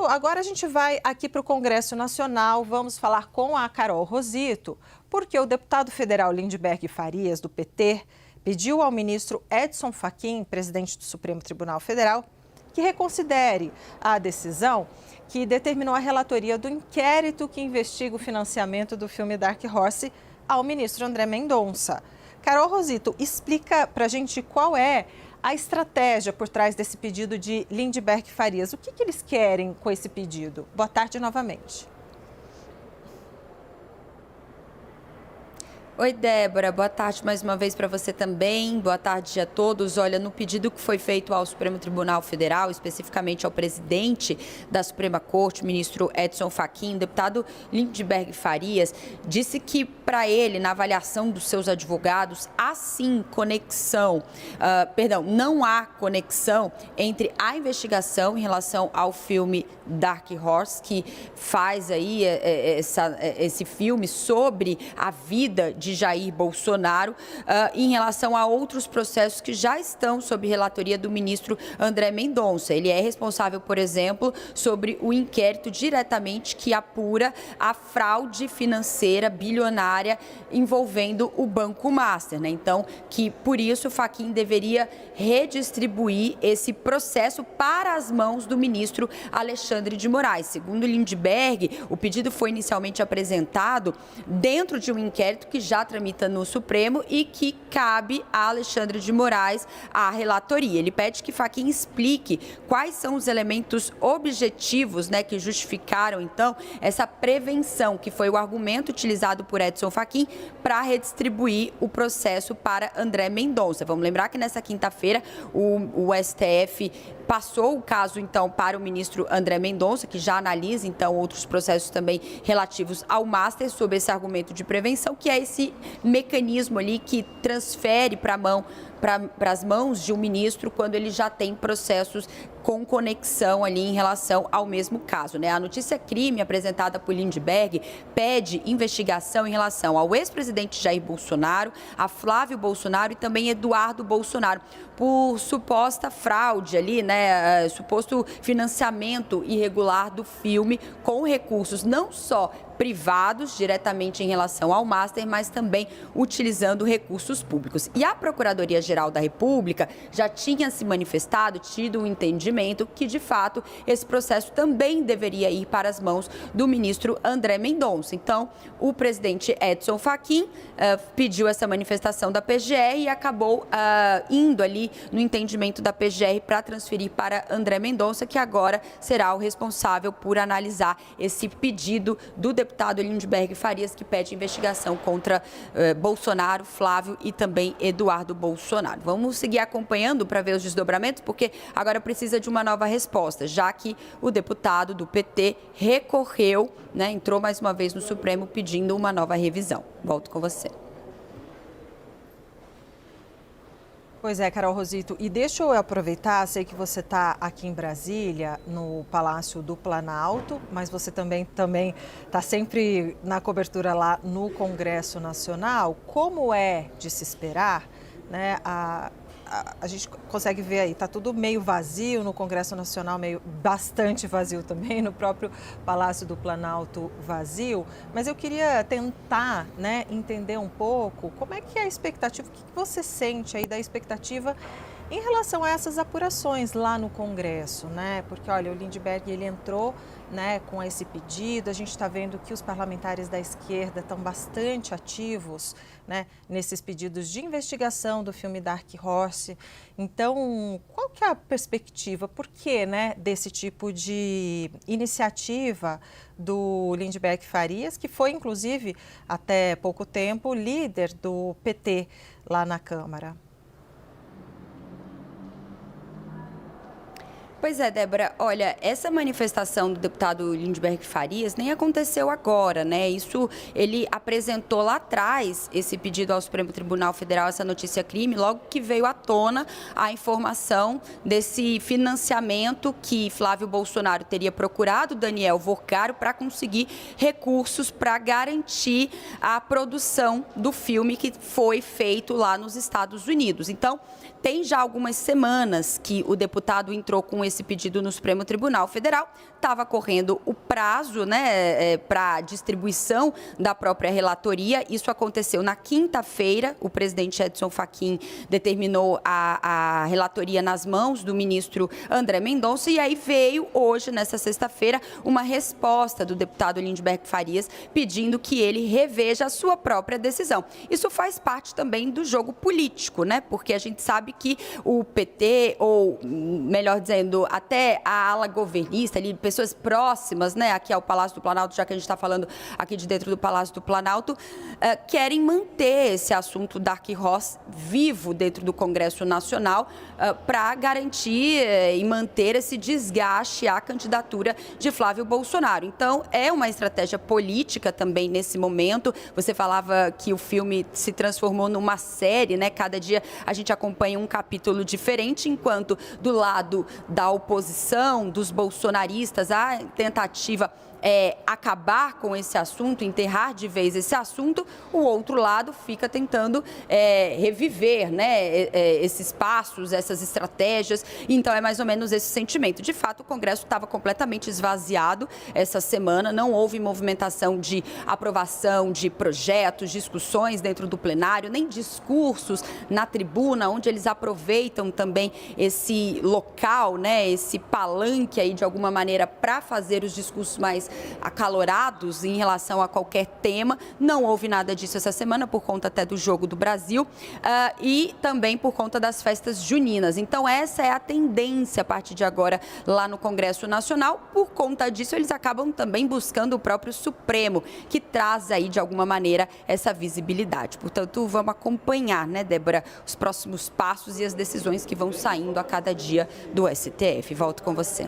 Agora a gente vai aqui para o Congresso Nacional, vamos falar com a Carol Rosito, porque o deputado federal Lindbergh Farias, do PT, pediu ao ministro Edson Fachin, presidente do Supremo Tribunal Federal, que reconsidere a decisão que determinou a relatoria do inquérito que investiga o financiamento do filme Dark Horse ao ministro André Mendonça. Carol Rosito, explica para a gente qual é a estratégia por trás desse pedido de Lindbergh Farias. O que eles querem com esse pedido? Boa tarde novamente. Oi, Débora. Boa tarde mais uma vez para você também. Boa tarde a todos. Olha, no pedido que foi feito ao Supremo Tribunal Federal, especificamente ao presidente da Suprema Corte, o ministro Edson Fachin, o deputado Lindbergh Farias, disse que, para ele, na avaliação dos seus advogados, há sim conexão, não há conexão entre a investigação em relação ao filme Dark Horse, que faz aí esse filme sobre a vida de Jair Bolsonaro, em relação a outros processos que já estão sob relatoria do ministro André Mendonça. Ele é responsável, por exemplo, sobre o inquérito diretamente que apura a fraude financeira bilionária envolvendo o Banco Master, né? Então, que por isso o Fachin deveria redistribuir esse processo para as mãos do ministro Alexandre de Moraes. Segundo Lindbergh, o pedido foi inicialmente apresentado dentro de um inquérito que já tramita no Supremo e que cabe a Alexandre de Moraes a relatoria. Ele pede que Fachin explique quais são os elementos objetivos, né, que justificaram, então, essa prevenção, que foi o argumento utilizado por Edson Fachin para redistribuir o processo para André Mendonça. Vamos lembrar que nessa quinta-feira o STF passou o caso, então, para o ministro André Mendonça, que já analisa, então, outros processos também relativos ao Master, sob esse argumento de prevenção, que é esse mecanismo ali que transfere para as mãos de um ministro quando ele já tem processos com conexão ali em relação ao mesmo caso, né? A notícia crime apresentada por Lindbergh pede investigação em relação ao ex-presidente Jair Bolsonaro, a Flávio Bolsonaro e também Eduardo Bolsonaro, por suposta fraude ali, né? Suposto financiamento irregular do filme com recursos não só privados, diretamente em relação ao Master, mas também utilizando recursos públicos. E a Procuradoria-Geral da República já tinha se manifestado, tido um entendimento que, de fato, esse processo também deveria ir para as mãos do ministro André Mendonça. Então, o presidente Edson Fachin pediu essa manifestação da PGR e acabou indo ali no entendimento da PGR para transferir para André Mendonça, que agora será o responsável por analisar esse pedido do deputado Lindbergh Farias, que pede investigação contra Bolsonaro, Flávio e também Eduardo Bolsonaro. Vamos seguir acompanhando para ver os desdobramentos, porque agora precisa de uma nova resposta, já que o deputado do PT recorreu, né, entrou mais uma vez no Supremo pedindo uma nova revisão. Volto com você. Pois é, Carol Rosito, e deixa eu aproveitar, sei que você está aqui em Brasília, no Palácio do Planalto, mas você também está sempre na cobertura lá no Congresso Nacional. Como é de se esperar, né? A gente consegue ver aí, está tudo meio vazio no Congresso Nacional, bastante vazio também, no próprio Palácio do Planalto vazio. Mas eu queria tentar, né, entender um pouco como é que é a expectativa, o que você sente aí da expectativa em relação a essas apurações lá no Congresso, né? Porque, olha, o Lindbergh, ele entrou, né, com esse pedido, a gente está vendo que os parlamentares da esquerda estão bastante ativos, né, nesses pedidos de investigação do filme Dark Horse. Então, qual que é a perspectiva? Por que, né, desse tipo de iniciativa do Lindbergh Farias, que foi, inclusive, até pouco tempo, líder do PT lá na Câmara? Pois é, Débora, olha, essa manifestação do deputado Lindbergh Farias nem aconteceu agora, né? Isso ele apresentou lá atrás, esse pedido ao Supremo Tribunal Federal, essa notícia crime, logo que veio à tona a informação desse financiamento que Flávio Bolsonaro teria procurado Daniel Vorcaro para conseguir recursos para garantir a produção do filme que foi feito lá nos Estados Unidos. Então, tem já algumas semanas que o deputado entrou com esse pedido no Supremo Tribunal Federal. Estava correndo o prazo, né, para distribuição da própria relatoria. Isso aconteceu na quinta-feira. O presidente Edson Fachin determinou a relatoria nas mãos do ministro André Mendonça, e aí veio hoje, nessa sexta-feira, uma resposta do deputado Lindbergh Farias pedindo que ele reveja a sua própria decisão. Isso faz parte também do jogo político, né? Porque a gente sabe que o PT, ou melhor dizendo, até a ala governista, ali, pessoas próximas, né, aqui ao Palácio do Planalto, já que a gente está falando aqui de dentro do Palácio do Planalto, querem manter esse assunto Dark Horse vivo dentro do Congresso Nacional para garantir e manter esse desgaste à candidatura de Flávio Bolsonaro. Então, é uma estratégia política também nesse momento. Você falava que o filme se transformou numa série, né? Cada dia a gente acompanha um capítulo diferente, enquanto do lado da oposição, dos bolsonaristas, a tentativa é acabar com esse assunto, enterrar de vez esse assunto, o outro lado fica tentando reviver, né, esses passos, essas estratégias. Então, é mais ou menos esse sentimento. De fato, o Congresso estava completamente esvaziado essa semana, não houve movimentação de aprovação de projetos, discussões dentro do plenário, nem discursos na tribuna, onde eles aproveitam também esse local, né, esse palanque aí, de alguma maneira, para fazer os discursos mais acalorados em relação a qualquer tema. Não houve nada disso essa semana, por conta até do Jogo do Brasil e também por conta das festas juninas. Então, essa é a tendência a partir de agora lá no Congresso Nacional. Por conta disso, eles acabam também buscando o próprio Supremo, que traz aí, de alguma maneira, essa visibilidade. Portanto, vamos acompanhar, né, Débora, os próximos passos e as decisões que vão saindo a cada dia do STF. Volto com você.